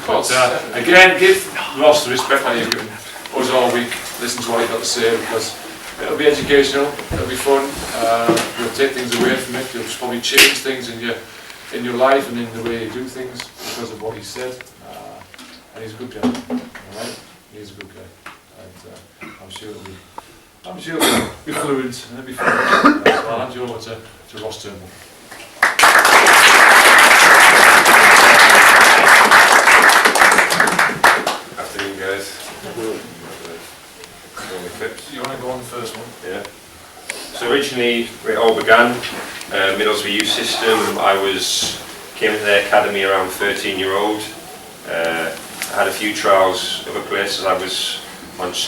But again, give Ross the respect that he's given us all week. Listen to what he's got to say, because it'll be educational, it'll be fun. You'll take things away from it. You'll probably change things in your life and in the way you do things because of what he said. And he's a good guy. All right, he's a good guy, and I'm sure it'll be fluent and it'll be fun. So I'll hand you over to Ross Turnbull. Afternoon, guys. You want to go on the first one? Yeah. So originally, it all began Middlesbrough youth system. I came into the academy around 13-year-old. I had a few trials other places.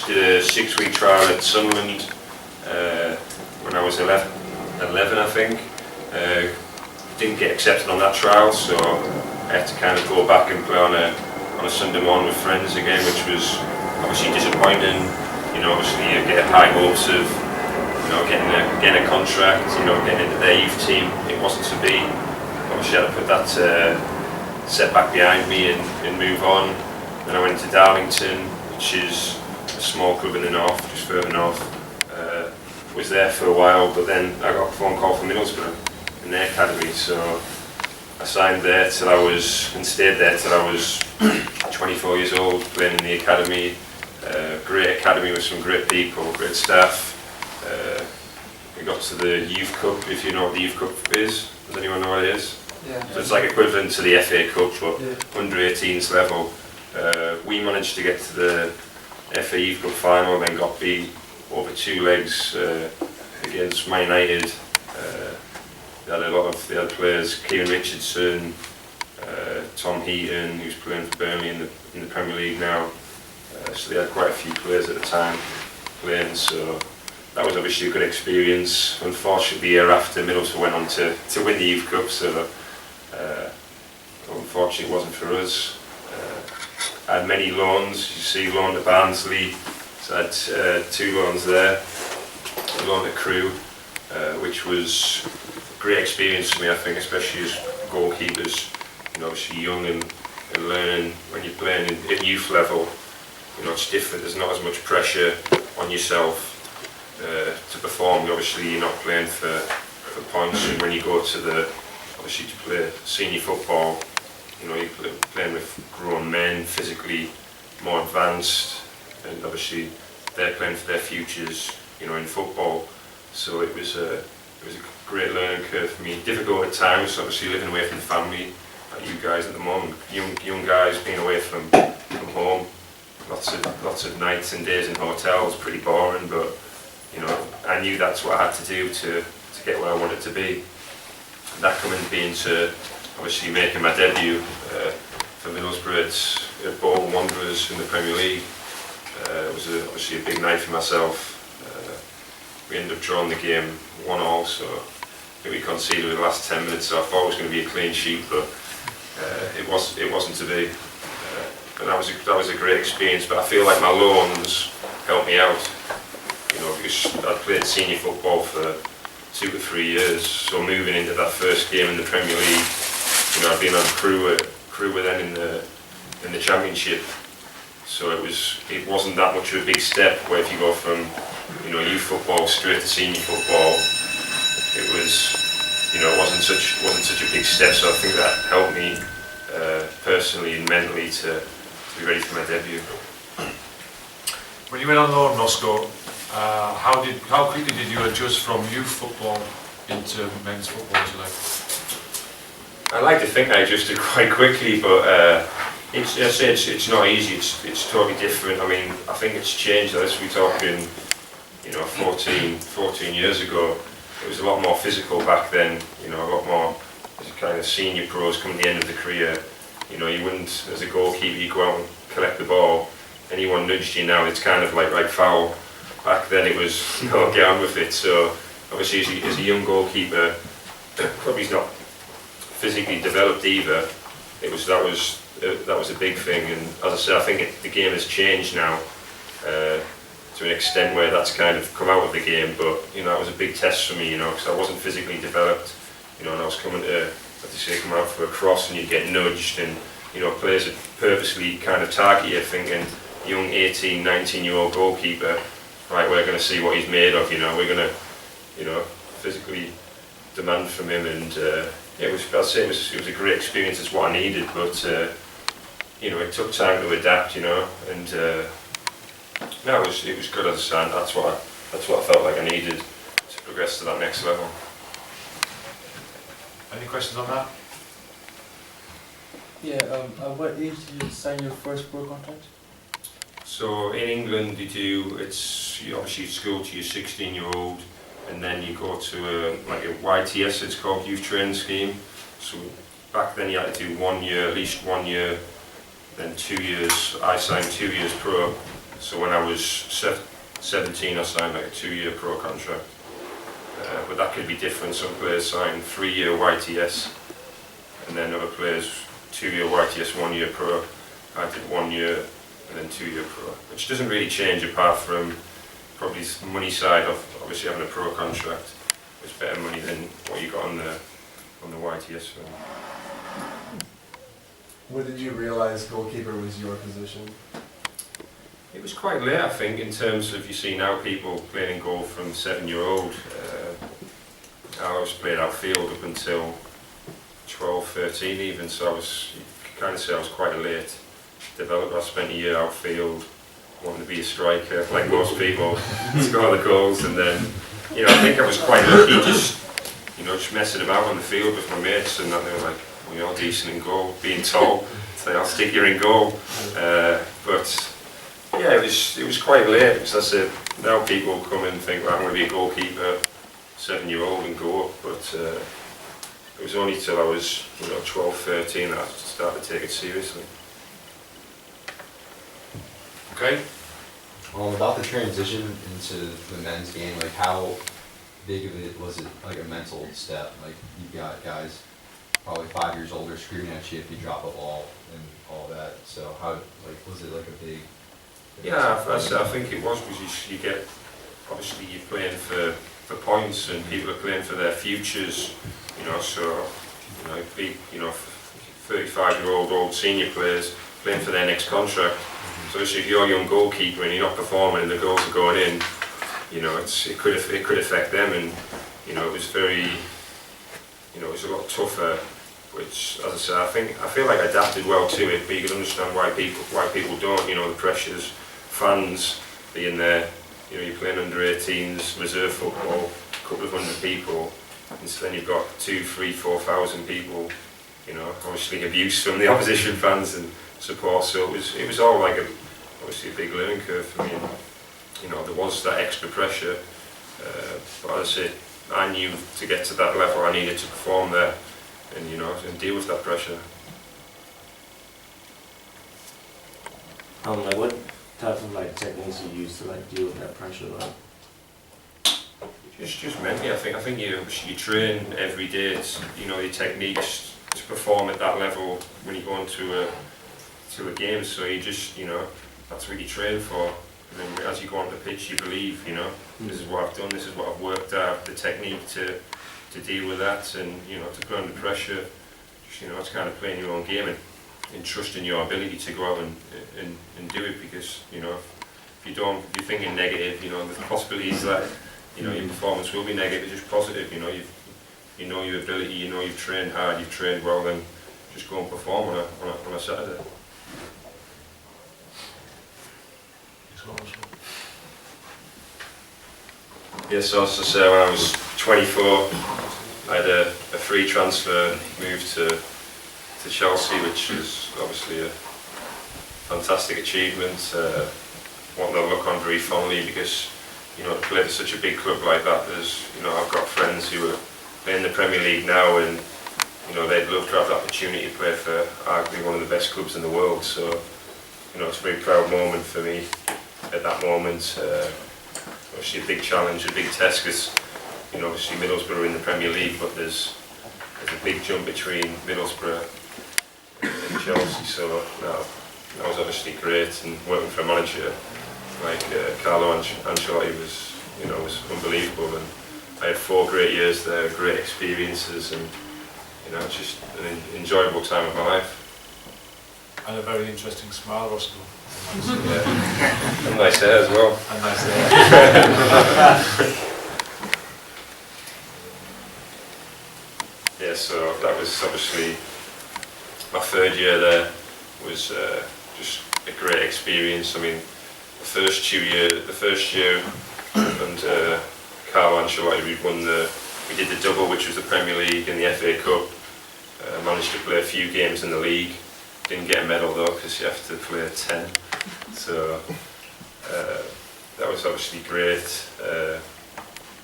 Did a 6-week trial at Sunderland when I was 11, I think. Didn't get accepted on that trial, so I had to kind of go back and play on a Sunday morning with friends again, which was obviously disappointing. You know, obviously you get high hopes of, you know, getting a contract, you know, getting into their youth team. It wasn't to be. Obviously I had to put that setback behind me and move on. Then I went to Darlington, which is a small club in the north, just further north. Was there for a while, but then I got a phone call from Middlesbrough in their academy, so I signed there and stayed there till I was 24 years old, playing in the academy. Great academy with some great people, great staff. We got to the Youth Cup, if you know what the Youth Cup is. Does anyone know what it is? Yeah. So it's like equivalent to the FA Cup, but under 18s level. We managed to get to the FA Youth Cup final, then got beat over 2 legs against Man United. They had players, Kieran Richardson, Tom Heaton, who's playing for Burnley in the Premier League now. So they had quite a few players at the time playing, so that was obviously a good experience. Unfortunately, the year after, Middlesbrough went on to win the Youth Cup, so unfortunately it wasn't for us. I had many loans. You see, loaned to Barnsley, so I had 2 loans there. A loan to Crewe, which was a great experience for me, I think, especially as goalkeepers. You know, obviously young and learning when you're playing at youth level. You know, it's different. There's not as much pressure on yourself to perform. Obviously, you're not playing for points, and when you go to obviously to play senior football, you know, you're playing with grown men, physically more advanced, and obviously they're playing for their futures, you know, in football. So it was a great learning curve for me. Difficult at times, obviously living away from the family, like you guys at the moment, young guys being away from home. Lots of nights and days in hotels, pretty boring, but you know, I knew that's what I had to do to get where I wanted to be. And that coming being to obviously making my debut for Middlesbrough at Bolton Wanderers in the Premier League. It was obviously a big night for myself. We ended up drawing the game 1-1, so I think we conceded in the last 10 minutes, so I thought it was going to be a clean sheet, but it wasn't to be. And that was a great experience, but I feel like my loans helped me out, you know, because I'd played senior football for 2 to 3 years, so moving into that first game in the Premier League, you know, I'd been on Crewe with them in the Championship, so it wasn't that much of a big step, where if you go from, you know, youth football straight to senior football, it was, you know, it wasn't such a big step, so I think that helped me personally and mentally to be ready for my debut. When you went on loan, Roscoe, how quickly did you adjust from youth football into men's football, as you like? I like to think I adjusted quite quickly, but it's not easy. It's totally different. I mean, I think it's changed. As we're talking, you know, 14 years ago, it was a lot more physical back then. You know, a lot more as a kind of senior pros coming to the end of the career. You know, you wouldn't, as a goalkeeper, you go out and collect the ball. Anyone nudged you now, it's kind of like right foul. Back then it was, you know, get on with it. So obviously as a young goalkeeper, probably he's not physically developed either. That was a big thing. And as I said, I think the game has changed now to an extent where that's kind of come out of the game. But you know, that was a big test for me, you know, because I wasn't physically developed. You know, and I was coming to as they say, come out for a cross and you get nudged, and you know, players would purposely kind of target you, thinking, young 18, 19-year-old goalkeeper, right, we're going to see what he's made of, you know, we're going to, you know, physically demand from him, and it was, I'd say it was a great experience. It's what I needed, but you know, it took time to adapt, you know, and no, it was good as a stand. That's what I felt like I needed to progress to that next level. Any questions on that? Yeah, at what age did you sign your first pro contract? So in England, you obviously school to your 16-year-old, and then you go to like a YTS, it's called Youth Training Scheme. So back then you had to do 1 year, at least 1 year, then 2 years. I signed 2 years pro. So when I was 17, I signed like a 2-year pro contract. But that could be different. Some players sign 3-year YTS, and then other players 2-year YTS, 1 year pro. I did 1 year and then 2-year pro, which doesn't really change apart from probably the money side of obviously having a pro contract. It's better money than what you got on the YTS film. When did you realize goalkeeper was your position? It was quite late, I think, in terms of, you see now people playing in goal from 7-year-old. I always played outfield up until 12, 13 even, so you could kind of say I was quite a late developer. I spent a year outfield, wanting to be a striker, like most people, score the goals, and then, you know, I think I was quite lucky just messing about on the field with my mates, and that they were like, well, you're decent in goal, being tall, so I'll stick you in goal. But yeah, it was quite late, because I said, now people come and think, well, I'm going to be a goalkeeper, 7-year-old and go up, but it was only till I was 12, 13 that I started to take it seriously. Okay. About the transition into the men's game, like how big of it was it, like a mental step? Like you've got guys probably 5 years older screaming at you if you drop a ball and all that. So how, like, was it like a big? Yeah, I think it was, because you get, obviously you're playing for points, and people are playing for their futures, so, big, 35-year-old old senior players playing for their next contract. So if you're a young goalkeeper and you're not performing and the goals are going in, it could affect them, and it was very, it was a lot tougher. Which, as I say, I feel like I adapted well to it, but you can understand why people don't. The pressures, fans being there. You're playing under 18s, reserve football, a couple of hundred people, and so then you've got 2,000, 3,000, 4,000 people. Obviously abuse from the opposition fans and support. So it was all like obviously a big learning curve for me. And, there was that extra pressure, but as I said, I knew to get to that level I needed to perform there, and and deal with that pressure. Like what type of techniques you use to deal with that pressure? Just mentally, I think you train every day. It's, your techniques to perform at that level when you go into a game. So you just that's what you train for. And then as you go on the pitch, you believe this is what I've done, this is what I've worked out, the technique to deal with that, and to play under pressure. Just it's kind of playing your own game and trusting your ability to go out and do it, because if you're thinking negative, there's possibilities that your performance will be negative. It's just positive. You know your ability, you've trained hard, you've trained well, then just go and perform on a Saturday. Yes, so as I say, when I was 24, I had a free transfer move to Chelsea, which is obviously a fantastic achievement. One that I look on very fondly, because to play for such a big club like that, there's I've got friends who are playing the Premier League now, and they'd love to have the opportunity to play for arguably one of the best clubs in the world. So it's a very proud moment for me at that moment. Obviously a big challenge, a big test, because obviously Middlesbrough are in the Premier League, but there's a big jump between Middlesbrough and Chelsea. So that was obviously great, and working for a manager like Carlo Ancelotti was unbelievable, and I had 4 great years there, great experiences, and you know, it's just an enjoyable time of my life. And a very interesting smile, Roscoe. Yeah. And nice hair as well. And nice hair. Yeah, so that was obviously my third year there. Was just a great experience. I mean, the first year, and Carlo Ancelotti, we did the double, which was the Premier League and the FA Cup. Managed to play a few games in the league. Didn't get a medal though, because you have to play 10. So that was obviously great.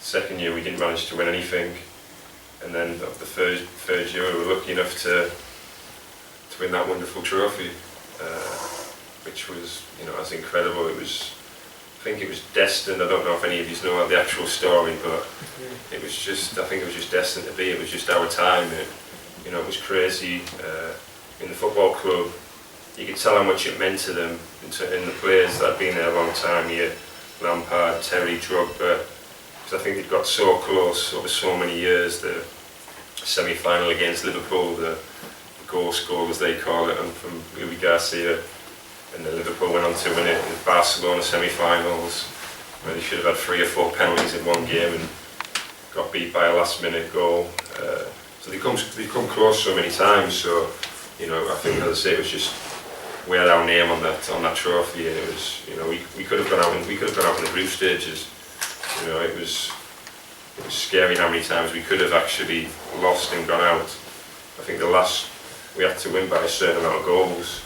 Second year we didn't manage to win anything, and then the third year we were lucky enough to win that wonderful trophy, which was, you know, that's incredible. It was, I think it was destined. I don't know if any of you know the actual story, but it was just, I think it was just destined to be. It was just our time. You know, it was crazy. In the football club, you could tell how much it meant to them, in the players that had been there a long time. You had Lampard, Terry, Drogba, because I think they'd got so close over so many years. The semi-final against Liverpool, the goal scorer, as they call it, and from Louis Garcia, and then Liverpool went on to win it in Barcelona semi-finals, where they should have had 3 or 4 penalties in one game and got beat by a last-minute goal. So they come close so many times. So, you know, I think, as I say, it was just, we had our name on that trophy, and it was, you know, we could have gone out in the group stages. You know, it was scary how many times we could have actually lost and gone out. I think we had to win by a certain amount of goals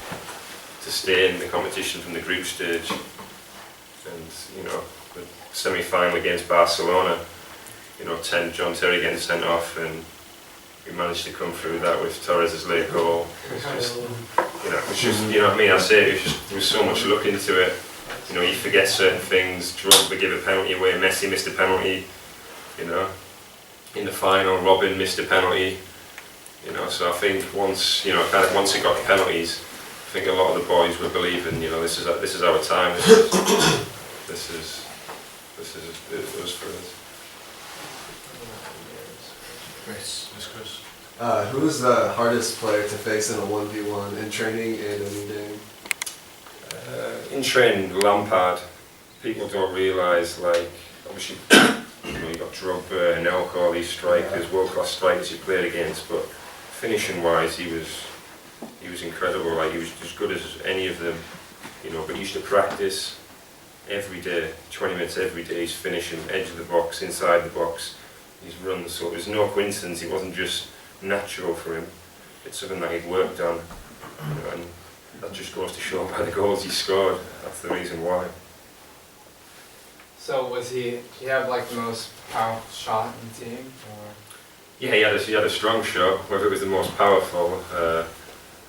to stay in the competition from the group stage. And, you know, the semi-final against Barcelona, you know, John Terry getting sent off, and we managed to come through that with Torres' late goal. It was just, you know what I mean? I say there was so much look into it. You know, you forget certain things. Drogba gave a penalty away, Messi missed a penalty. You know, in the final, Robin missed a penalty. You know, so I think once it got the penalties, I think a lot of the boys were believing, you know, this is our time. This is it was for us. Chris. Who is the hardest player to face in a 1v1 in training and in the game? In training, Lampard. People don't realise, like, obviously, you know, you got Drogba and Elk, all these strikers, world-class strikers you played against, but finishing-wise, he was incredible. Like, he was as good as any of them, you know. But he used to practice every day, 20 minutes every day. He's finishing edge of the box, inside the box. His runs, so it was no coincidence. It wasn't just natural for him. It's something that he'd worked on, you know, and that just goes to show by the goals he scored. That's the reason why. So did he have like the most powerful shot in the team? Or? Yeah, he had a strong shot. Whether it was the most powerful,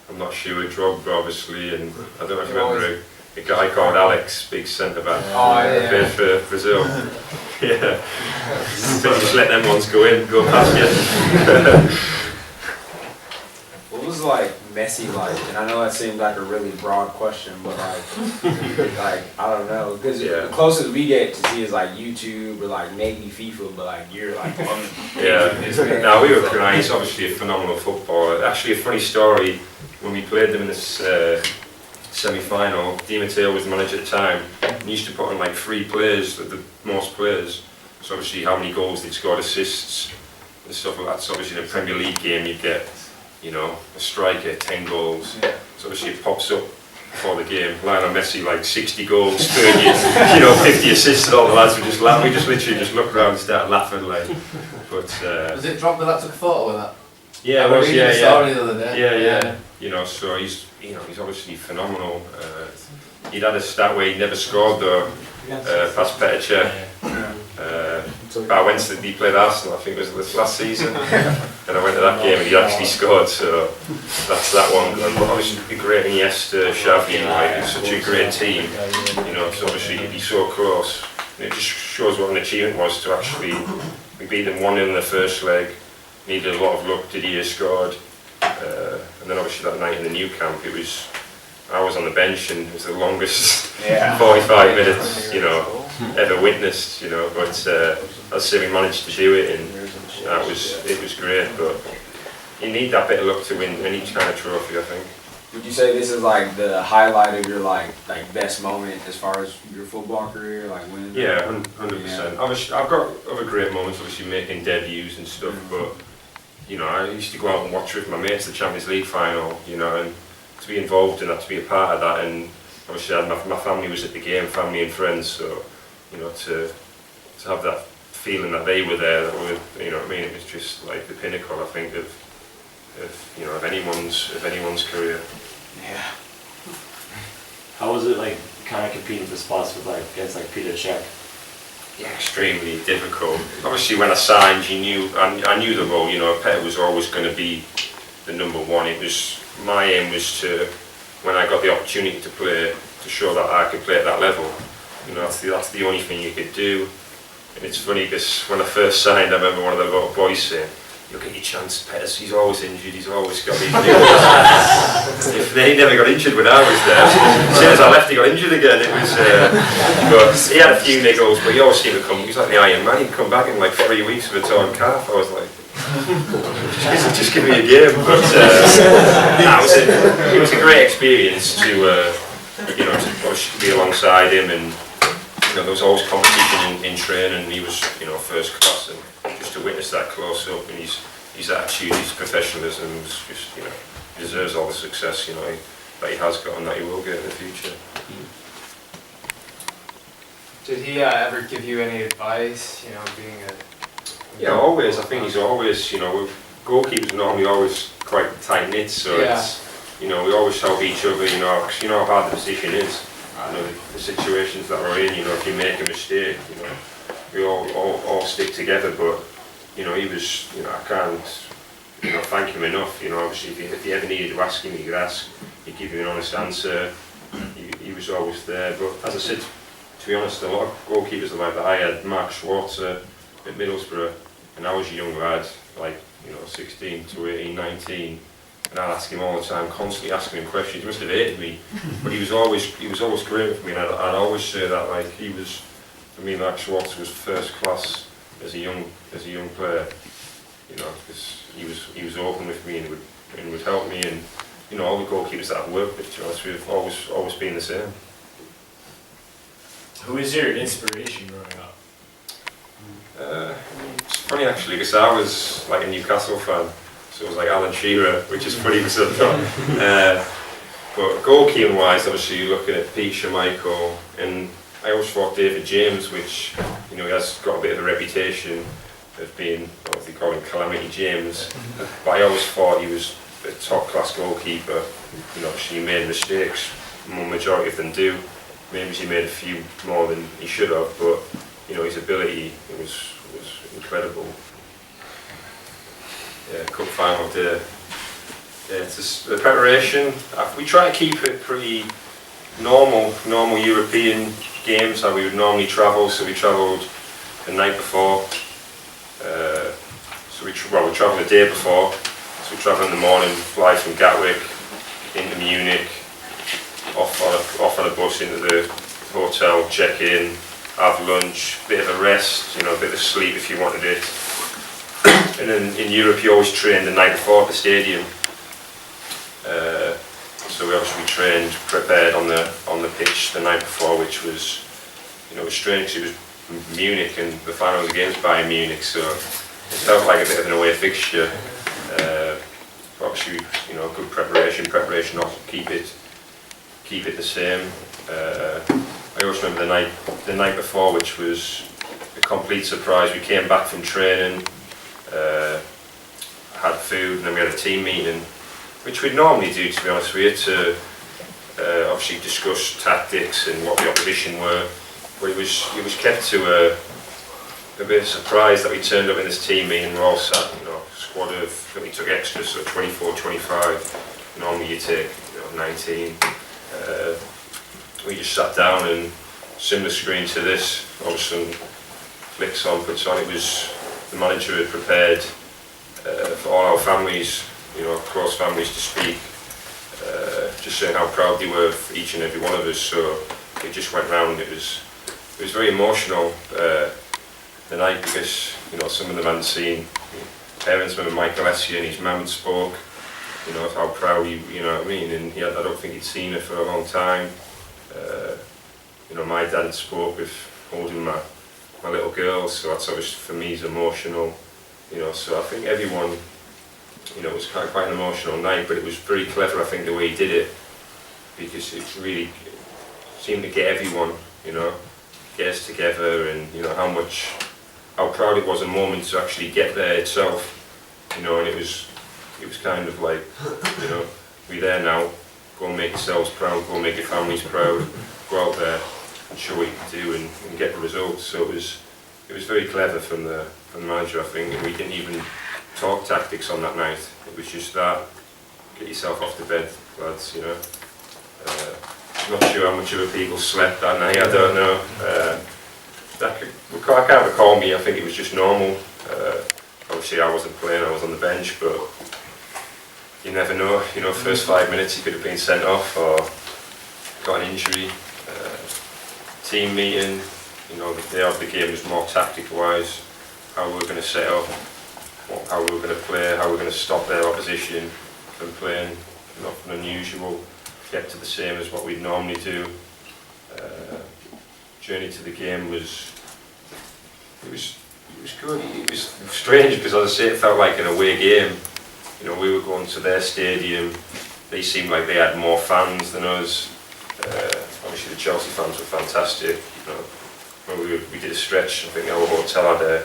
I'm not sure. Drogba, obviously, and I don't know if you remember a guy called Alex, big centre back, played for Brazil. Yeah, but just let them ones go past you. What was like Messi like? And I know that seems like a really broad question, but like I don't know, because the closest we get to see is like YouTube or like maybe FIFA, but like you're like No, we were crying. He's obviously a phenomenal footballer. Actually, a funny story, when we played them in this semi-final, Di Matteo was the manager at the time, and he used to put on like 3 players, the most players. So obviously how many goals they'd scored, assists and stuff like that. So obviously in a Premier League game you'd get, you know, a striker, 10 goals. So obviously it pops up before the game. Lionel Messi like 60 goals, 30, you know, 50 assists, and all the lads would just laugh. We just literally just looked around and started laughing like. But Was it Drogba that took a photo with that? yeah, I was reading the story the other day. Yeah. You know, so he's obviously phenomenal. He'd had a stat where he never scored though, past Petr Cech. But I went to, he played Arsenal, I think it was last season, and I went to that game and he actually scored, so that's that one. But obviously the great Iniesta, Xavi, like, it's such a great team, you know, so obviously to be so close, and it just shows what an achievement was to actually, we beat them 1-0 in the first leg, needed a lot of luck, Didier scored, and then obviously that night in the new camp, I was on the bench and it was the longest 45 minutes, you know, ever witnessed, you know, but as I say, we managed to do it, and it was great. But you need that bit of luck to win any kind of trophy, I think. Would you say this is like the highlight of your like best moment as far as your football career, like winning? Yeah, 100%. Obviously, I've got other great moments, obviously making debuts and stuff, but you know, I used to go out and watch with my mates the Champions League final, you know, and to be involved in that, to be a part of that, and obviously my family was at the game, family and friends, so you know, to have that feeling that they were there, that were, you know what I mean, it was just like the pinnacle, I think, of you know, of anyone's career. Yeah. How was it like kind of competing for spots with like against like Peter Cech? Yeah, extremely difficult. Obviously, when I signed, I knew the role. You know, Peter was always going to be the number one. It was my aim was to, when I got the opportunity to play, to show that I could play at that level. You know, that's the only thing you could do. And it's funny because when I first signed, I remember one of the little boys saying, "You'll get your chance, Peters. He's always injured. He's always got these niggles." He never got injured when I was there. As soon as I left, he got injured again. It was, but he had a few niggles, but he always seemed to come. He was like the Iron Man. He'd come back in like 3 weeks with a torn calf. I was like, just give me a game. But it was a great experience to, you know, to be alongside him, and you know, there was always competition in training, and he was, you know, first class, and just to witness that close up, and his attitude, his professionalism was just, you know, he deserves all the success, you know, that he has got and that he will get in the future. Did he ever give you any advice, you know, being a... Yeah, always. I think he's always, you know, goalkeepers normally always quite tight-knit, so it's, you know, we always help each other, you know, because you know how hard the position is. You know, the situations that we're in, you know, if you make a mistake, you know, we all stick together, but, you know, he was, you know, I can't, you know, thank him enough, you know, obviously if you ever needed to ask him, you could ask, he'd give you an honest answer, he was always there, but as I said, to be honest, a lot of goalkeepers are like that. I had Mark Schwarzer at Middlesbrough, and I was a young lad, like, you know, 16 to 18, 19, and I'd ask him all the time, constantly asking him questions. He must have hated me, but he was always great with me, and I'd always say that, like, he was, for me, Mark Schwarzer was first class as a young player, you know, because he was open with me and would help me, and you know, all the goalkeepers that I've worked with, to be honest, we've always been the same. Who is your inspiration growing up? It's funny actually, because I was like a Newcastle fan, so it was like Alan Shearer, which is funny because I thought. But goalkeeping wise, obviously you're looking at Pete Schmeichel, and I always thought David James, which, you know, he has got a bit of a reputation of being, what they call him, Calamity James, but I always thought he was a top class goalkeeper. You know, obviously he made mistakes, majority of them do. Maybe he made a few more than he should have, but you know, his ability was incredible. Yeah, cup final day. Yeah, it's just the preparation. We try to keep it pretty normal European games how we would normally travel. So we travelled the night before. We travelled the day before. So we travel in the morning, fly from Gatwick into Munich. Off on a bus into the hotel, check in, have lunch, bit of a rest, you know, a bit of sleep if you wanted it. And then in Europe you always train the night before at the stadium. So we obviously trained, prepared on the pitch the night before, which was, you know, it was strange because it was Munich and the final of the game's Bayern Munich, so it felt like a bit of an away fixture. Obviously, you know, good preparation not to keep it the same. I always remember the night before, which was a complete surprise. We came back from training, had food, and then we had a team meeting, which we'd normally do, to be honest with you, to obviously discuss tactics and what the opposition were. But it was kept to a bit of surprise that we turned up in this team meeting. We're all sat, you know, squad of, I think we took extras, so 24, 25. Normally you take, you know, 19. We just sat down and similar screen to this, obviously flicks on, puts on. It was the manager had prepared for all our families, you know, close families to speak, just saying how proud they were for each and every one of us. So it just went round. It was very emotional the night, because, you know, some of them hadn't seen parents, remember Michael Essie and his mum spoke, you know, of how proud he, you know what I mean, and I don't think he'd seen her for a long time. You know, my dad had spoke with holding my little girl, so that's obviously for me is emotional, you know, so I think everyone, you know, it was quite an emotional night, but it was very clever, I think, the way he did it, because it really seemed to get everyone, you know, get us together, and, you know, how proud it was a moment to actually get there itself, you know, and it was kind of like, you know, we're there now, go and make yourselves proud, go and make your families proud, go out there and show what you can do and get the results. So it was very clever from the manager, I think, and we didn't even talk tactics on that night. It was just that, get yourself off the bed, lads, you know. Not sure how much other people slept that night, I don't know. I can't recall me, I think it was just normal. Obviously I wasn't playing, I was on the bench, but you never know, you know, first 5 minutes he could have been sent off or got an injury. Team meeting, you know, the day of the game was more tactical wise, how we were going to set up, how we were going to play, how we were going to stop their opposition from playing, nothing unusual, kept to the same as what we'd normally do. Journey to the game was good. It was strange because, as I say, it felt like an away game. You know, we were going to their stadium. They seemed like they had more fans than us. Obviously, the Chelsea fans were fantastic. You know, when we did a stretch, I think our hotel had a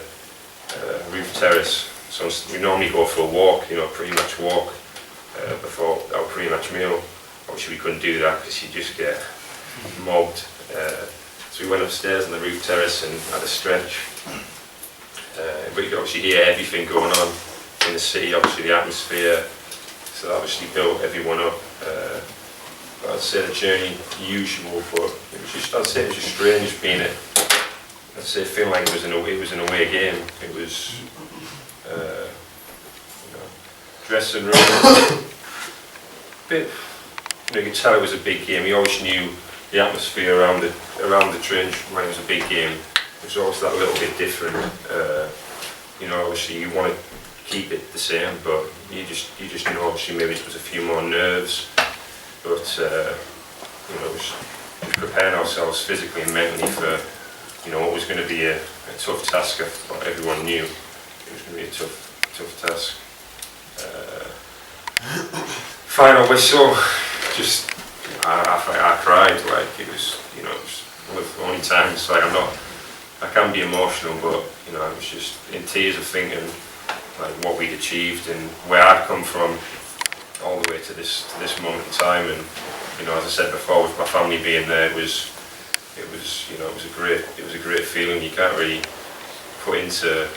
roof terrace. So we normally go for a walk. You know, pretty much walk before our pre-match meal. Obviously, we couldn't do that because you just get mobbed. So we went upstairs on the roof terrace and had a stretch. But you could obviously hear everything going on in the city, obviously the atmosphere, so that obviously built everyone up. But I'd say the journey usual, but it was just, I'd say it was just strange being it. I'd say feeling like it was an away game. It was, you know, dressing room, bit, you know, you could tell it was a big game. You always knew the atmosphere around the trench when it was a big game. It was always that little bit different. You know, obviously you want to keep it the same, but you just know obviously maybe it was a few more nerves, but you know, just preparing ourselves physically and mentally for, you know, what was going to be a tough task. What everyone knew it was going to be a tough task. Final whistle, just I cried, like it was, you know, it was one of the only times, like I can be emotional, but you know, I was just in tears of thinking like what we'd achieved and where I'd come from all the way to this moment in time. And you know, as I said before, with my family being there, it was you know, it was a great feeling. You can't really put into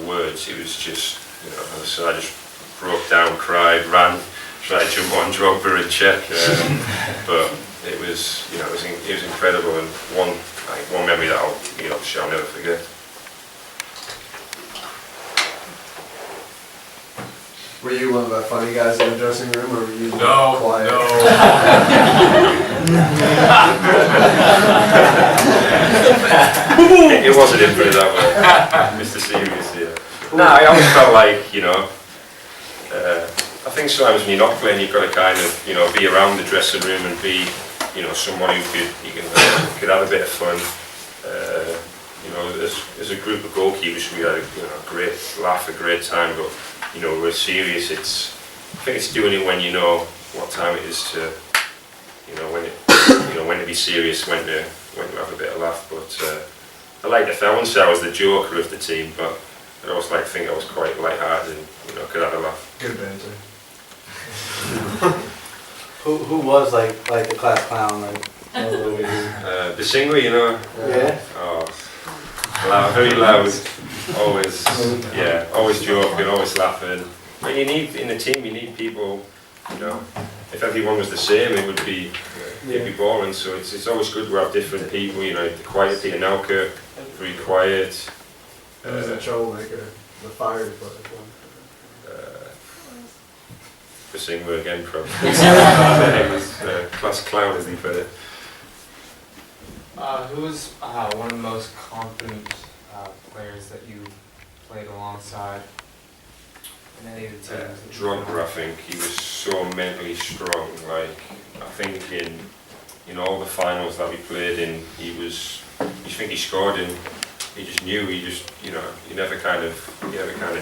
words. It was just, you know, as I said, I just broke down, cried, ran, tried to jump on Drogba and check, but it was, you know, it was incredible, and one memory that I'll never forget. Were you one of the funny guys in the dressing room, or were you No, quiet? no. It wasn't him, put it that way. Mr. Serious, yeah. No, I always felt like, you know, I think sometimes when you're not playing, you've got to kind of, you know, be around the dressing room and be, you know, someone who could have a bit of fun. You know, as a group of goalkeepers, we had a great laugh, a great time, but you know, we're serious. I think it's doing it when you know what time it is to, you know, when to be serious, when to have a bit of laugh. But I like I wouldn't say I was the joker of the team, but I always like to think I was quite light-hearted and, you know, could have a laugh. Good banter. Who was like the class clown, like? The singer, you know. Yeah. Oh, loud, very loud. Always, yeah, always joking, always laughing. But you need, in a team, you need people, you know. If everyone was the same, it would be, it'd be boring. So it's always good to have different people. You know, the quiet Peter Nelker, very quiet. He was a troublemaker, the fire department. The singer again, probably. He was class clown, as he put it. Who was one of the most confident players that you played alongside? in any of the teams. Drogba, I think he was so mentally strong. Like I think in all the finals that we played in, you think he scored in. He just knew. You never kind of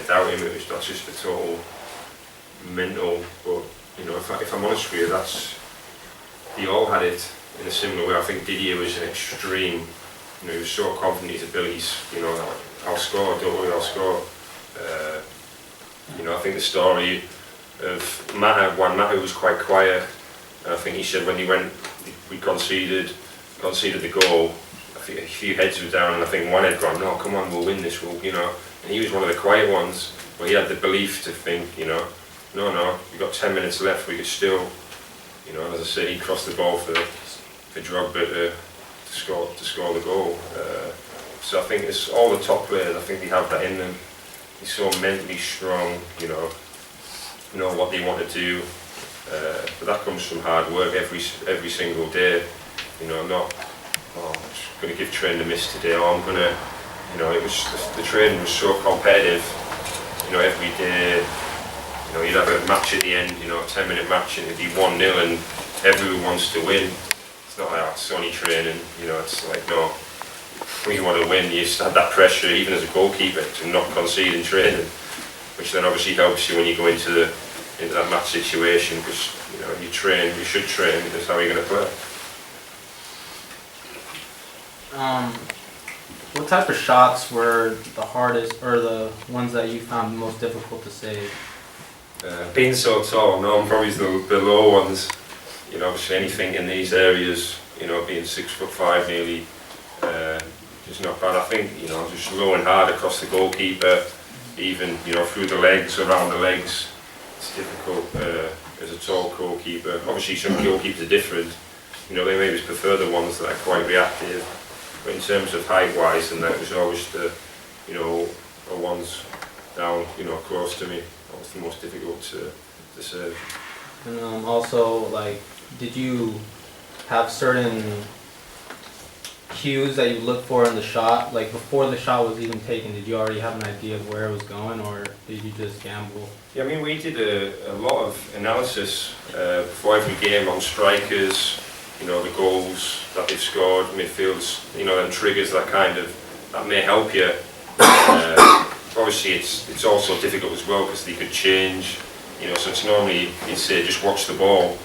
doubt him. It was not just a total mental. But if I'm honest with you, they all had it in a similar way. I think Didier was an extreme. He was so confident in his abilities. I'll score. Don't worry, I'll score. I think the story of Mata was quite quiet. And I think he said when we conceded the goal, I think a few heads were down, and I think one had gone, no, come on, we'll win this, and he was one of the quiet ones, but he had the belief to think, no, we've got 10 minutes left, we could still, as I say, he crossed the ball for Drogba to score the goal. So I think it's all the top players, I think they have that in them. He's so mentally strong, know what they want to do, but that comes from hard work every single day. Not, I'm just going to give training a miss today, or I'm going to, the training was so competitive, every day, you'd have a match at the end, a 10-minute match, and it'd be 1-0 and everyone wants to win. It's not like it's only training, it's like, no, when you want to win, you just have that pressure, even as a goalkeeper, to not concede in training, which then obviously helps you when you go into that match situation, because you should train, because how are you going to play? What type of shots were the hardest, or the ones that you found most difficult to save? Being so tall, no, I'm probably the low ones. Obviously anything in these areas, being 6'5" nearly, is not bad. I think, just low and hard across the goalkeeper, even, through the legs, around the legs, it's difficult as a tall goalkeeper. Obviously some goalkeepers are different, they maybe prefer the ones that are quite reactive, but in terms of height-wise, and that was always the ones down, close to me, that was the most difficult to serve. And also, like, did you have certain cues that you look for in the shot? Like, before the shot was even taken, did you already have an idea of where it was going, or did you just gamble? Yeah, I mean, we did a lot of analysis before every game on strikers, the goals that they've scored, midfields, them triggers that may help you. Obviously, it's also difficult as well because they could change. So it's normally, you'd say, just watch the ball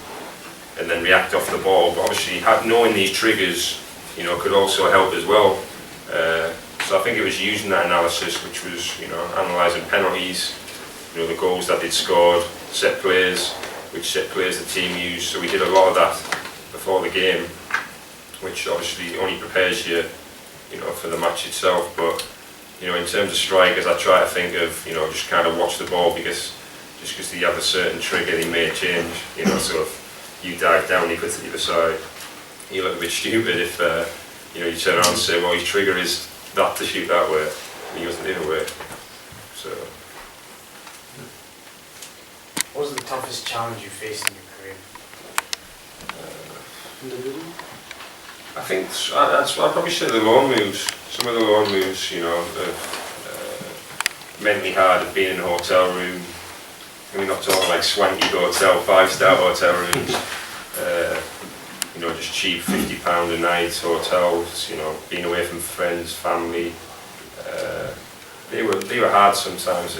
and then react off the ball. But obviously, knowing these triggers, could also help as well. So I think it was using that analysis, which was, analysing penalties, the goals that they'd scored, set plays, which set plays the team used. So we did a lot of that before the game, which obviously only prepares you, for the match itself. But, in terms of strikers, I try to think of, just kind of watch the ball, because they have a certain trigger, they may change, so if you dive down, you go to the other side, you look a bit stupid if, you turn around and say, well, his trigger is that to shoot that way, and he goes the other way. So. What was the toughest challenge you faced in your career? I think I'd probably say the loan moves. Some of the loan moves, mentally hard at being in a hotel room. We're not talking like swanky hotel, 5-star hotel rooms. Just cheap £50 a night hotels. Being away from friends, family. They were hard sometimes,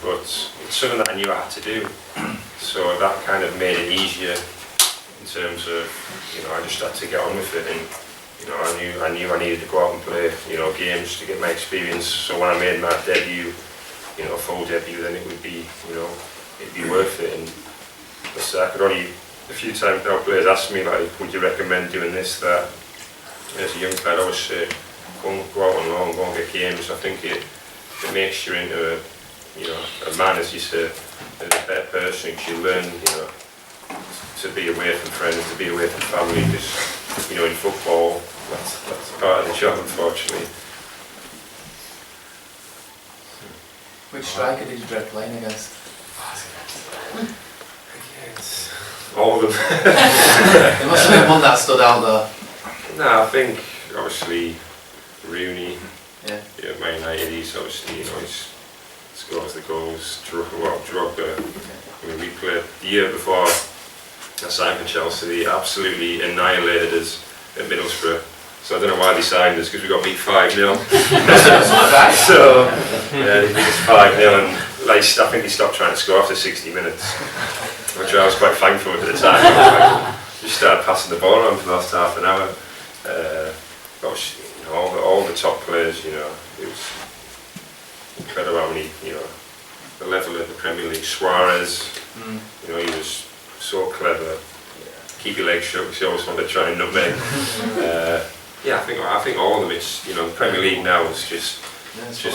but it's something that I knew I had to do. So that kind of made it easier in terms of, I just had to get on with it, and I knew I needed to go out and play, games to get my experience. So when I made my debut, full debut, then it would be, it'd be worth it. And I could only, a few times now players ask me, like, would you recommend doing this, that? And as a young player, I always say, go out on loan, go and get games. I think it makes you into a man, as you say, a better person, because you learn, to be away from friends, to be away from family, because, in football, that's part of the job, unfortunately. Which striker did you dread playing against? All of them. There must have been one that stood out though. No, I think, obviously, Rooney, Yeah. Man United, he's obviously, he's scores the goals. Drogba. I mean, we played the year before I signed for Chelsea. They absolutely annihilated us at Middlesbrough. So I don't know why they signed us, because we got beat 5-0. So yeah, they beat us 5-0, and like, I think they stopped trying to score after 60 minutes, which I was quite thankful at the time. Just started passing the ball around for the last half an hour. Gosh, you know, all the top players, you know, it was incredible how many, you know, the level of the Premier League. Suarez, you know, he was so clever. Keep your legs shut because you always want to try and nutmeg. Yeah, I think all of them. It's, you know, the Premier League now is just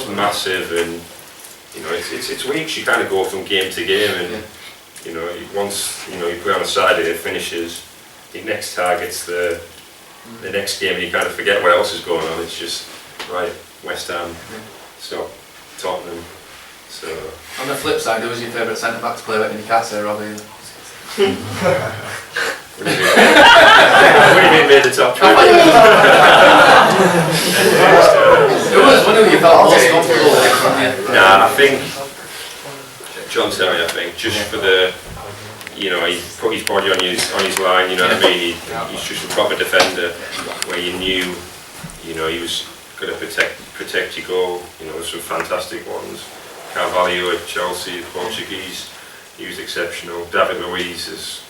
massive, and you know it's weeks. You kind of go from game to game, and you know once you know you play on a Saturday, it finishes. Your next target's the next game, and you kind of forget what else is going on. It's just right, West Ham, stop, Tottenham. So On the flip side, who was your favourite centre back to play with in Newcastle, Robbie? What do you mean made the top three? Who was one who you felt most comfortable with? Nah, I think John Terry. I think just for the, you know, he put his body on his line. You know what I mean? He's just a proper defender, where you knew, you know, he was going to protect your goal. You know, there's some fantastic ones. Carvalho at Chelsea, the Portuguese, he was exceptional. David Luiz's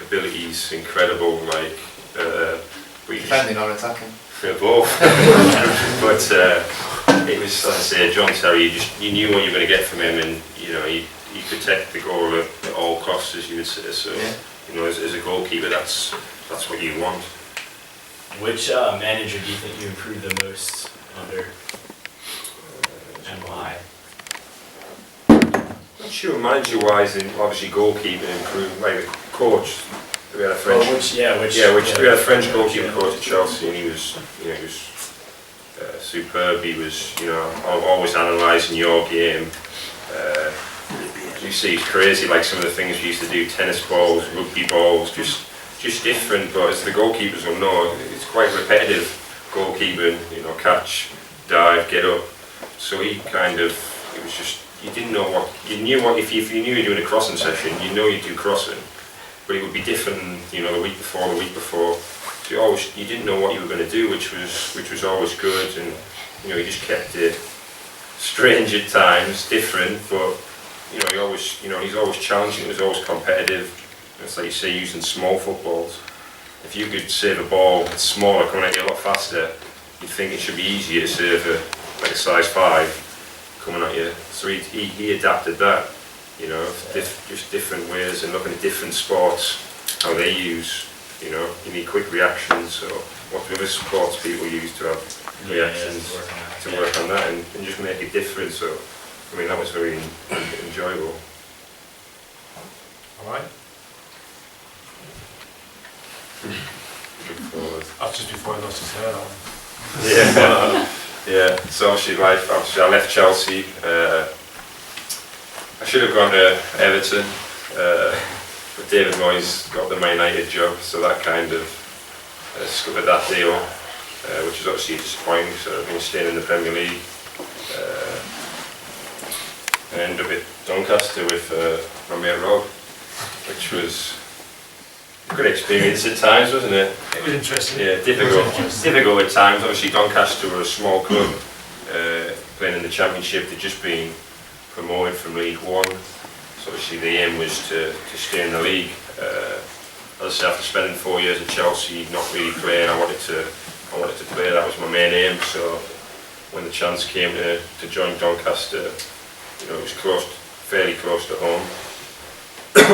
abilities incredible, like Defending or attacking? Both. But it was, as I say, John Terry. You knew what you were going to get from him, and you know he protect the goal at all costs, as you would say. So you know, as a goalkeeper, that's what you want. Which manager do you think you improved the most under, and why? Not sure manager-wise, and obviously goalkeeping improved. Like the coach, we had a French. We had a French goalkeeper coach at Chelsea, and he was superb. He was, you know, always analysing your game. You see, it's crazy. Like some of the things we used to do, tennis balls, rugby balls, just different. But as the goalkeepers will know, it's quite repetitive goalkeeping. You know, catch, dive, get up. So he kind of, it was just. You didn't know what, you knew what, if you knew you were doing a crossing session, you know you'd do crossing, but it would be different, you know, the week before, so you didn't know what you were going to do, which was always good, and, you know, you just kept it strange at times, different, but, you know, he's always challenging, it was always competitive. It's like you say, using small footballs. If you could save a ball that's smaller, coming at you a lot faster, you'd think it should be easier to save like a size 5. Coming at you, so he adapted that, you know, just different ways, and looking at different sports, how they use, you know, you need quick reactions, so what other sports people use to have reactions to work on that, and just make a difference. So I mean, that was very enjoyable. Alright. That's just before he lost his hair on. Yeah. Yeah, so obviously I left Chelsea. I should have gone to Everton, but David Moyes got the Man United job, so that kind of scuppered that deal, which is obviously disappointing. So I've been staying in the Premier League, and ended up at Doncaster with my mate Rob, which was a good experience at times, wasn't it? It was interesting. Yeah, difficult at times. Obviously Doncaster were a small club, playing in the Championship. They'd just been promoted from League One, so obviously the aim was to stay in the league. As I say, after spending 4 years at Chelsea, not really playing, I wanted to play. That was my main aim. So when the chance came to join Doncaster, you know, it was fairly close to home.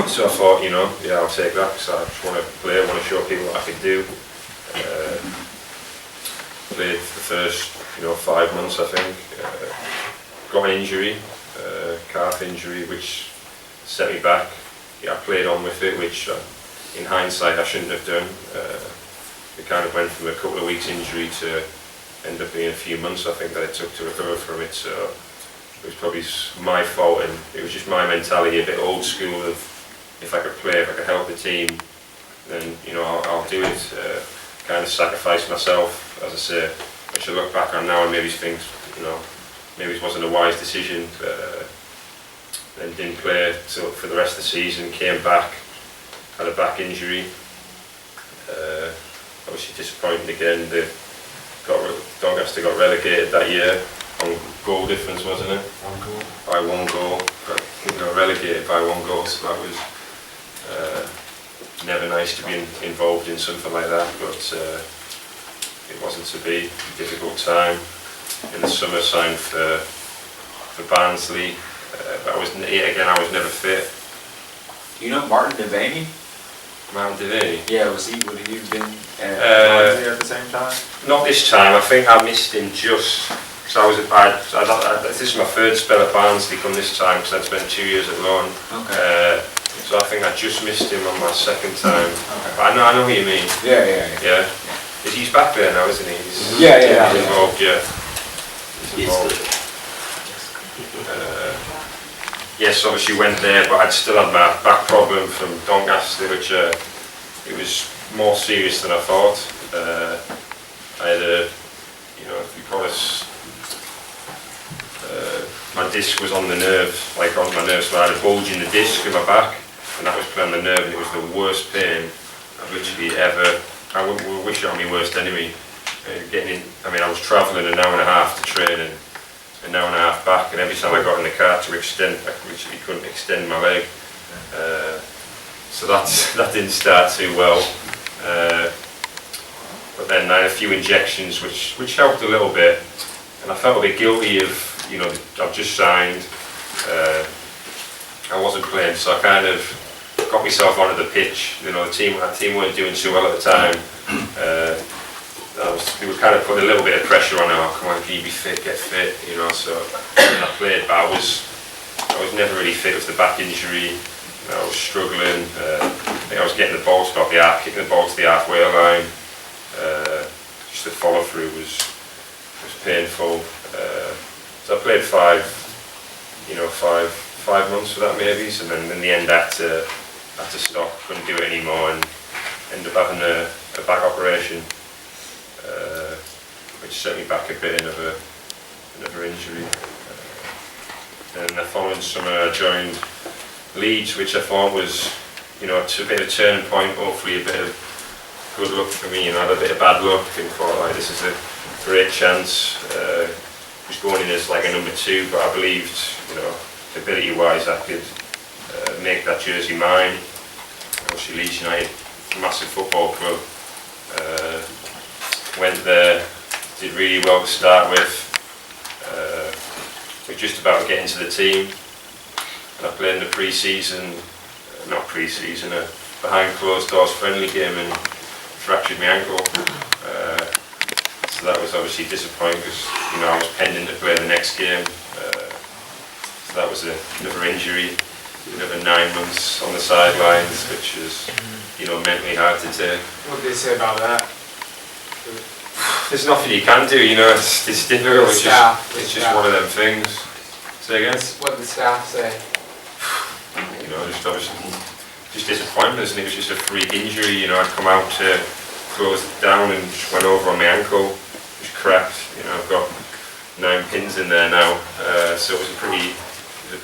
So I thought, you know, yeah, I'll take that, because I just want to play, I want to show people what I can do. Played the first, 5 months, I think. Got an injury, calf injury, which set me back. Yeah, I played on with it, which in hindsight I shouldn't have done. It kind of went from a couple of weeks injury to end up being a few months, I think, that it took to recover from it. So it was probably my fault, and it was just my mentality, a bit old school of, if I could play, if I could help the team, then I'll do it. Kind of sacrifice myself, as I say, which I look back on now and maybe think, maybe it wasn't a wise decision. then didn't play for the rest of the season, came back, had a back injury. Obviously disappointing again. Doncaster got relegated that year on goal difference, wasn't it? By one goal. Got relegated by 1 goal, so that was never nice to be involved in something like that, but it wasn't to be. Difficult time. In the summer, signed for Barnsley. But I was never fit. You know Martin Devaney? Martin Devaney? Yeah, would he have been Barnsley at the same time? Not this time. I think I missed him just because this is my 3rd spell at Barnsley come this time because I'd spent 2 years at loan. Okay. So I think I just missed him on my 2nd time. Okay. But I know what you mean. Yeah. He's back there now, isn't he? He's involved, yeah. He's involved. Yes, obviously went there, but I'd still had my back problem from Doncaster, which it was more serious than I thought. I had if you call it, my disc was on the nerve, like on my nerve, so I had a bulge in the disc in my back, and that was playing the nerve, and it was the worst pain I've literally ever. I wish it on my worst enemy. I was travelling an hour and a half to train and an hour and a half back, and every time I got in the car to extend, I literally couldn't extend my leg. So that didn't start too well. But then I had a few injections which helped a little bit, and I felt a bit guilty of, I've just signed, I wasn't playing, so I kind of got myself onto the pitch. Our team weren't doing too well at the time. We were kind of putting a little bit of pressure on. Oh, come on, can you be fit? Get fit, So I played, but I was never really fit with the back injury. I was struggling. I was getting the ball to kicking the ball to the halfway line. Just the follow through was painful. So I played 5 months for that maybe. So then in the end, I had to stop. Couldn't do it anymore, and ended up having a back operation. Which set me back a bit, another injury. And the following summer I joined Leeds, which I thought was, a bit of a turning point, hopefully a bit of good luck for me. I had a bit of bad luck and thought this is a great chance. Was going in as like a number 2, but I believed, ability-wise I could make that jersey mine. Obviously Leeds United, massive football club. Went there, did really well to start with. We're just about to get into the team, and I played in the a behind closed doors friendly game and fractured my ankle. So that was obviously disappointing because I was pending to play the next game. So that was another injury, another 9 months on the sidelines, which is mentally hard to take. What did they say about that? There's nothing you can do, it's difficult, it's just one of them things. Say again? What did the staff say? Just disappointment, and it was just a freak injury, I'd come out to close it down and just went over on my ankle, it was cracked, I've got 9 pins in there now, so it was a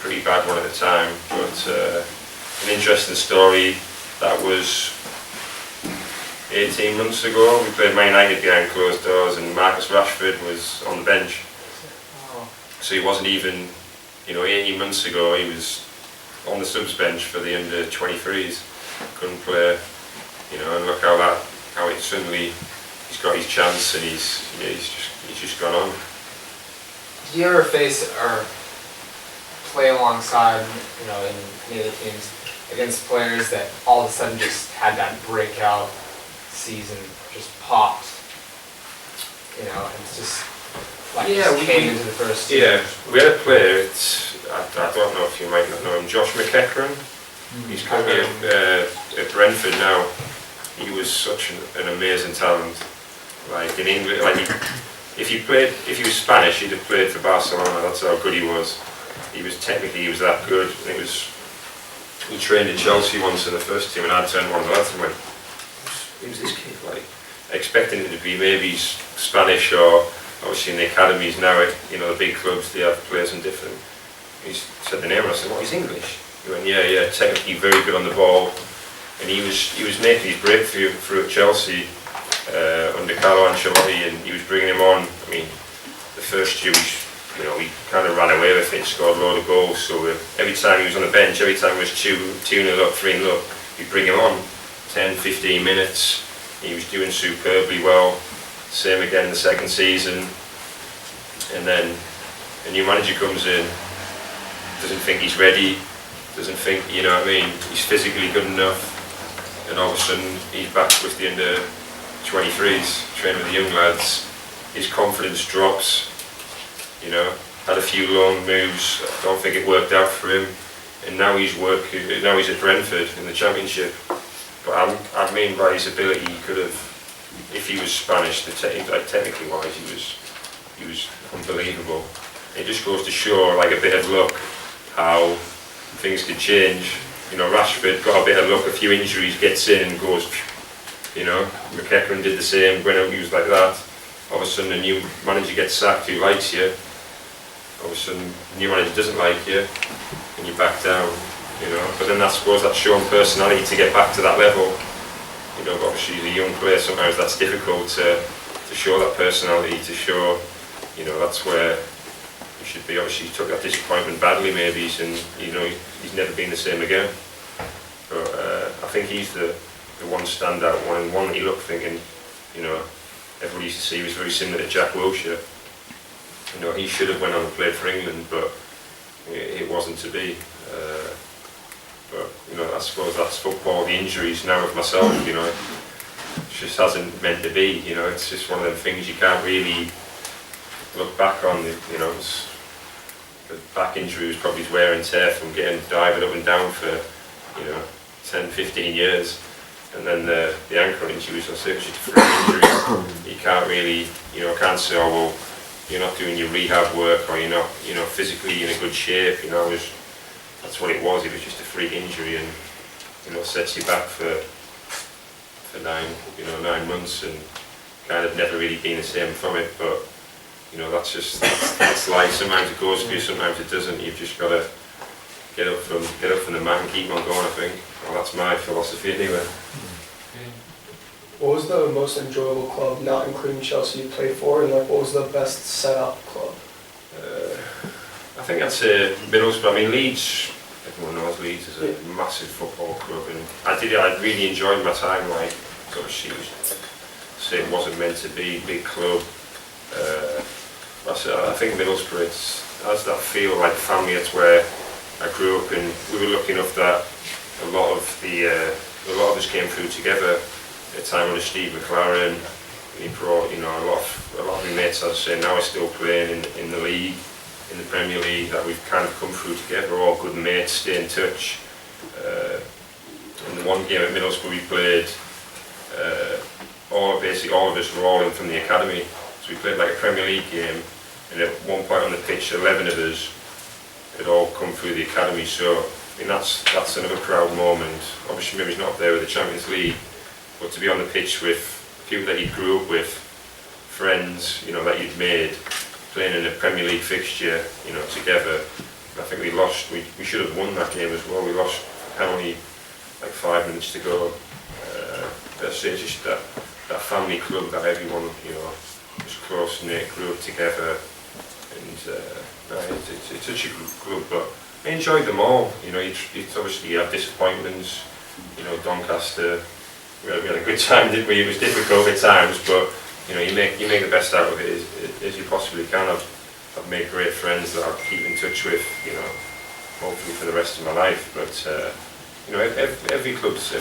pretty bad one at the time, but an interesting story. That was 18 months ago. We played Man United behind closed doors, and Marcus Rashford was on the bench. So he wasn't even, 18 months ago he was on the subs bench for the under 23s. Couldn't play, and look how it suddenly he's got his chance, and he's just gone on. Did you ever face or play alongside, in any of the teams against players that all of a sudden just had that breakout season, just popped, and just came into the first team? Yeah, we had a player, I don't know if you might not know him, Josh McEachran. He's currently at Brentford now. He was such an amazing talent. Like in England, if he was Spanish, he'd have played for Barcelona. That's how good he was. He was that good. And he trained in Chelsea once in the first team, and I turned one of the lads and went, "Who's this kid?" Expecting it to be maybe Spanish, or obviously in the academies now. The big clubs, they have players in different he said the name, and I said, what, he's English? He went, yeah, technically very good on the ball. And he was making his breakthrough through at Chelsea under Carlo Ancelotti, and he was bringing him on. I mean, the first year we kind of ran away with it, scored a load of goals. So every time he was on the bench, every time it was 2-0 up, 3-0 up, we'd bring him on 10, 15 minutes. He was doing superbly well. Same again the second season. And then a new manager comes in, doesn't think he's ready, doesn't think, you know what I mean, he's physically good enough. And all of a sudden he's back with the under 23s, training with the young lads. His confidence drops, you know, had a few loan moves, I don't think it worked out for him. And now he's at Brentford in the Championship. But I mean by his ability, he could have, if he was Spanish, technically wise, he was unbelievable. It just goes to show, like, a bit of luck, how things could change. You know, Rashford got a bit of luck, a few injuries, gets in and goes, you know. McEachran did the same, went out, he was like that. All of a sudden a new manager gets sacked who likes you. All of a sudden a new manager doesn't like you, and you back down, you know. But then I suppose that's showing personality to get back to that level. You know, but obviously as a young player, sometimes that's difficult to show that personality, to show, you know, that's where you should be. Obviously he took that disappointment badly maybe, and you know, he's never been the same again. But I think he's the one standout one, and one that you look thinking, you know, everybody used to see he was very similar to Jack Wilshere. You know, he should have went on and played for England, but it wasn't to be. But you know, I suppose that's football. The injuries now with myself, you know, it just hasn't meant to be. You know, it's just one of them things you can't really look back on. You know, the back injury was probably his wear and tear from getting diving up and down for, you know, 10, 15 years. And then the ankle injuries, I say, it's just a freak injury. You can't really, you know, can't say, oh well, you're not doing your rehab work, or you're not, you know, physically in a good shape. You know, that's what it was. It was just a freak injury, and you know, sets you back for 9 months, and kind of never really been the same from it. But you know, that's life. Sometimes it goes for you, sometimes it doesn't. You've just got to get up from the mat and keep on going, I think. Well, that's my philosophy anyway. What was the most enjoyable club, not including Chelsea, you played for, and like what was the best set-up club? I think I'd say Middlesbrough. I mean, Leeds, everyone knows Leeds is a massive football club, and I really enjoyed my time. Like, obviously, it wasn't meant to be a big club. I think Middlesbrough has that feel like family. It's where I grew up, and we were lucky enough that a lot of us came through together. At the time under Steve McLaren, he brought, you know, a lot of my mates, I'd say, now are still playing in the league, in the Premier League, that we've kind of come through together, all good mates, stay in touch. In the one game at Middlesbrough we played, basically all of us were all in from the academy, so we played like a Premier League game, and at one point on the pitch 11 of us had all come through the academy. So I mean, that's another proud moment. Obviously maybe he's not there with the Champions League, but to be on the pitch with people that you grew up with, friends, you know, that you'd made, playing in a Premier League fixture, you know, together. I think we lost. We should have won that game as well. We lost a penalty, like 5 minutes to go. It's just that family club that everyone, you know, was close knit, grew up together, and it's such a good club. But I enjoyed them all. You know, it's obviously you have disappointments. You know, Doncaster. We had a good time, didn't we? It was difficult at times, but you know, you make the best out of it as you possibly can. I've made great friends that I'll keep in touch with, you know, hopefully for the rest of my life. But you know, every club's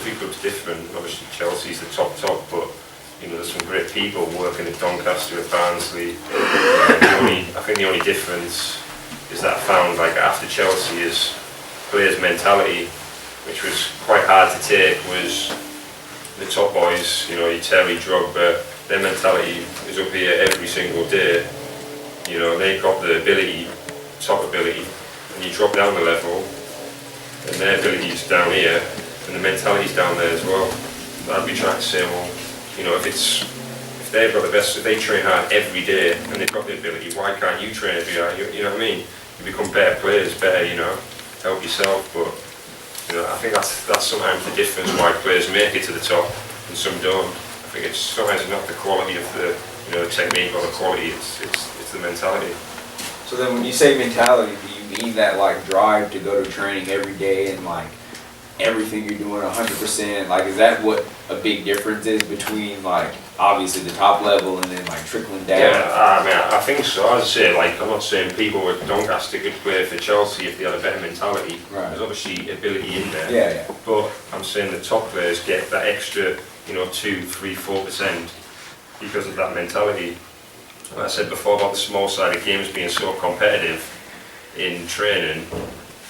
different. Obviously, Chelsea's the top, but you know, there's some great people working at Doncaster, at Barnsley. I think the only difference is that I found, like, after Chelsea, is players' mentality, which was quite hard to take, was the top boys, you know, your Terry, Drogba, their mentality is up here every single day. You know, they've got the ability, top ability, and you drop down the level, and their ability is down here, and the mentality's down there as well. So I'd be trying to say, well, you know, if they've got the best, if they train hard every day and they've got the ability, why can't you train every day? You know what I mean? you become better players, better, help yourself. But I think that's sometimes the difference why players make it to the top and some don't. I think it's sometimes not the quality of the the technique or the quality. It's the mentality. So then, when you say mentality, do you mean that like drive to go to training every day and like everything you're doing 100%? Like, is that what a big difference is between like obviously the top level and then like trickling down? Yeah, I think so. As I say, like I'm not saying people with Doncaster could play for Chelsea if they had a better mentality. Right. There's obviously ability in there. Yeah. But I'm saying the top players get that extra, 2, 3, 4% because of that mentality. Like I said before about the small side of games being so competitive in training,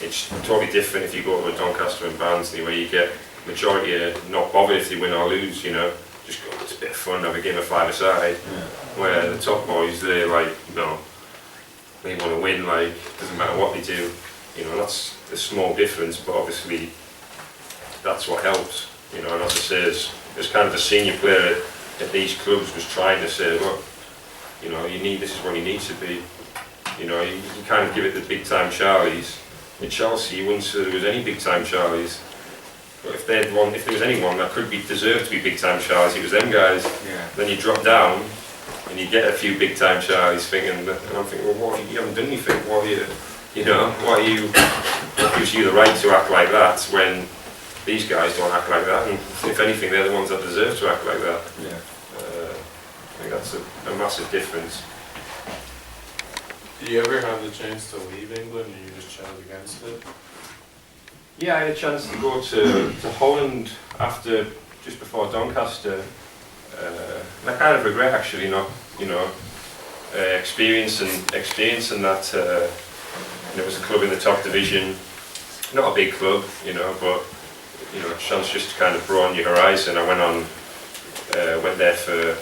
it's totally different if you go to a Doncaster and Barnsley where you get majority of not bothered if they win or lose, just go, it's a bit of fun, have a game of five-a-side. Yeah. Where the top boys, they're like, they want to win, like, doesn't matter what they do. That's a small difference, but obviously that's what helps. And as I say, as kind of a senior player at these clubs was trying to say, look, this is what you need to be. You kind of give it the big time Charlies. In Chelsea, you wouldn't say there was any big time Charlies. But if there was anyone that could be deserved to be big time Charlies, it was them guys. Yeah. Then you drop down and you get a few big time Charlies thinking, and I'm thinking, well, what you haven't done anything? What gives you the right to act like that when these guys don't act like that? And if anything, they're the ones that deserve to act like that. Yeah. I think that's a massive difference. Did you ever have the chance to leave England and you just chose against it? Yeah, I had a chance to go to Holland just before Doncaster. And I kind of regret actually not, experiencing that. It was a club in the top division, not a big club, but a chance just to kind of broaden your horizon. I went there for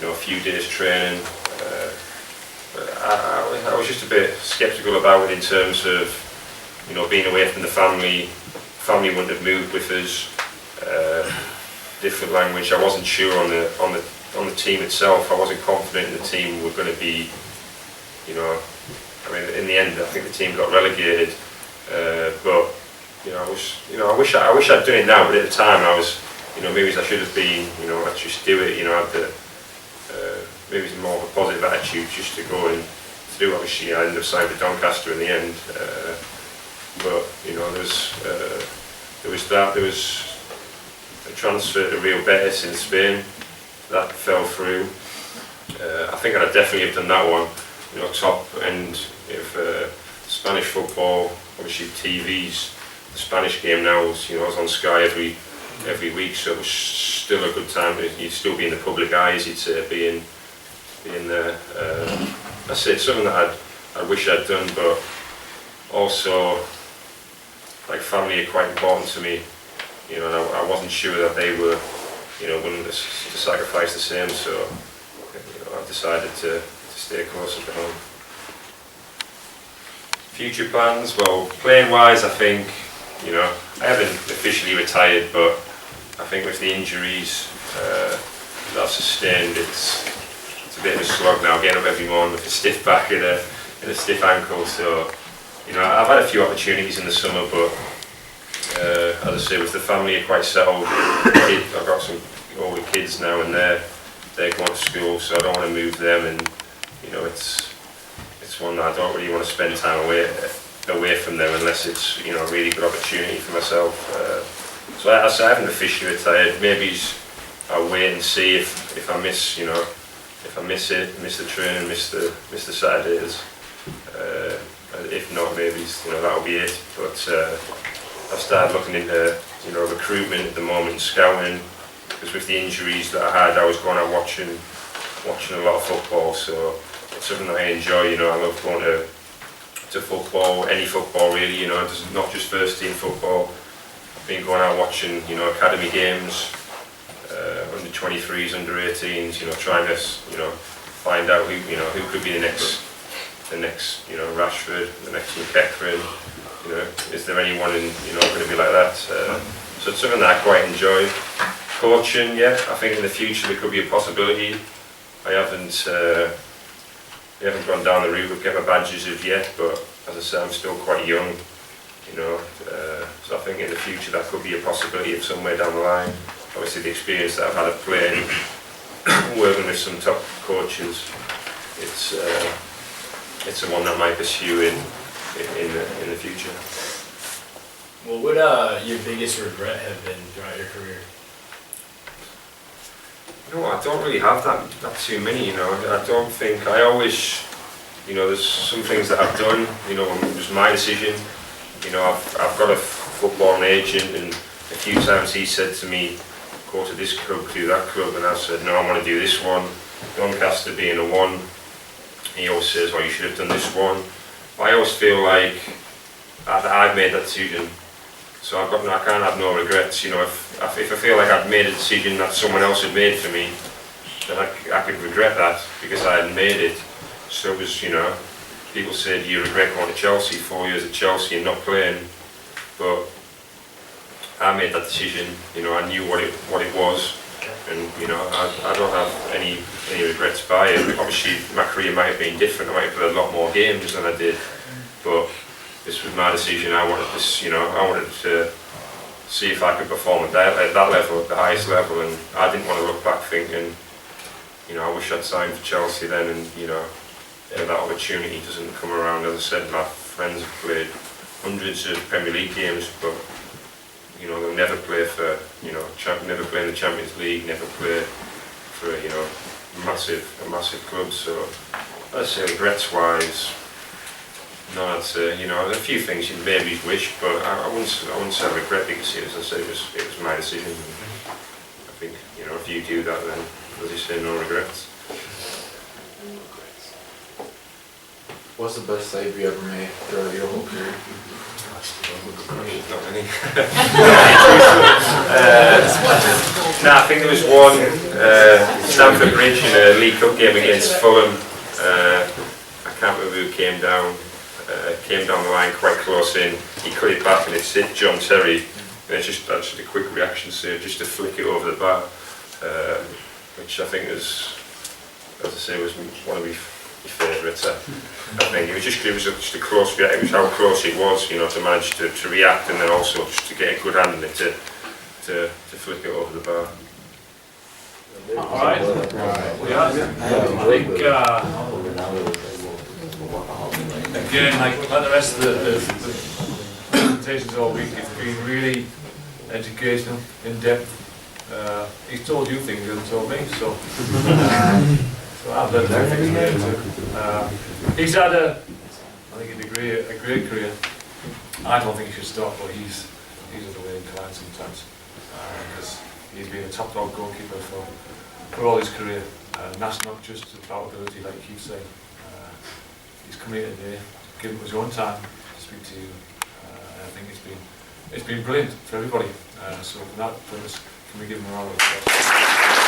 a few days training. I was just a bit sceptical about it in terms of being away from the family. Family wouldn't have moved with us. Different language. I wasn't sure on the team itself. I wasn't confident the team were going to be. In the end, I think the team got relegated. But I wish I'd done it now. But at the time, I was, maybe I should have been. Let's just do it. Had the maybe it's more of a positive attitude just to go and to do. Obviously, I ended up signing for Doncaster in the end. But there was a transfer to Real Betis in Spain that fell through. I think I'd definitely have done that one. Top end of Spanish football. Obviously, TV's the Spanish game now. I was on Sky every week, so it was still a good time. You'd still be in the public eye, as you'd say, being there. That's it. Something that I wish I'd done, but also. Like family are quite important to me, and I wasn't sure that they were, willing to sacrifice the same. So, I've decided to stay closer to home. Future plans, well, playing wise, I think, I haven't officially retired, but I think with the injuries that I've sustained, it's a bit of a slog now. Getting up every morning with a stiff back and a stiff ankle, so. I've had a few opportunities in the summer, but as I say, with the family are quite settled. I've got some older kids now, and they're going to school, so I don't want to move them. And it's one that I don't really want to spend time away from them unless it's a really good opportunity for myself. So I haven't officially retired. Maybe I'll wait and see if I miss miss the training, miss the Saturdays. If not, maybe that'll be it. But I've started looking into recruitment at the moment, scouting, because with the injuries that I had, I was going out watching a lot of football. So it's something that I enjoy. I love going to football, any football really. Not just first team football. I've been going out watching academy games, under 23s, under 18s. Trying to find out who could be the next Rashford, the next McEachran, is there anyone going to be like that? So it's something that I quite enjoy. Coaching, yeah, I think in the future there could be a possibility. I haven't gone down the route of getting my badges of yet, but as I say, I'm still quite young, you know, so I think in the future that could be a possibility of somewhere down the line. Obviously the experience that I've had of playing, working with some top coaches, it's the one that I might pursue in the future. What would your biggest regret have been throughout your career? You know, I don't really have that too many, you know. I don't think, I always, you know, there's some things that I've done, you know, it was my decision. You know, I've got a football agent, and a few times he said to me, go to this club, do that club, and I said, no, I want to do this one. Doncaster being a one, he always says, well, you should have done this one. But I always feel like I've made that decision, so I can't have no regrets. You know, if I feel like I'd made a decision that someone else had made for me, then I could regret that because I hadn't made it. So it was, you know, people say, do you regret going to Chelsea, 4 years at Chelsea and not playing? But I made that decision, you know, I knew what it was, and you know, I don't have any regrets by it. Obviously my career might have been different, I might have played a lot more games than I did, but this was my decision. I wanted this, you know, I wanted to see if I could perform at that level, at the highest level, and I didn't want to look back thinking, you know, I wish I'd signed for Chelsea then, and you know, that opportunity doesn't come around. As I said, my friends have played hundreds of Premier League games, but you know, they'll never play for, you know, never play in the Champions League, never play for, you know, a massive club. So I'd say regrets wise, no, I'd say, you know, a few things you maybe wish, but I wouldn't say I regret, because as I said, it was my decision. I think, you know, if you do that, then as you say, no regrets. What's the best save you ever made throughout your whole career? Not many. I think there was one, Stamford Bridge in a League Cup game against Fulham. I can't remember who came down the line quite close in. He cut it back and it's hit John Terry. And it's just a quick reaction save, just to flick it over the bar, which I think is, as I say, was one of my favourites. I think it was just a close reaction. It was how close it was, you know, to manage to react, and then also just to get a good hand in it to flick it over the bar. Alright, I think again, like the rest of the presentations all week, it's been really educational, in depth. He's told you things he hasn't told me, so I've learned everything from him too. He's had a great career. I don't think he should stop, but he's at the way inclined sometimes, because he's been a top dog goalkeeper for all his career, and that's not just about ability, like you keep saying. He's come here today, given his own time to speak to you, and I think it's been brilliant for everybody. So from that premise, can we give him a round of applause?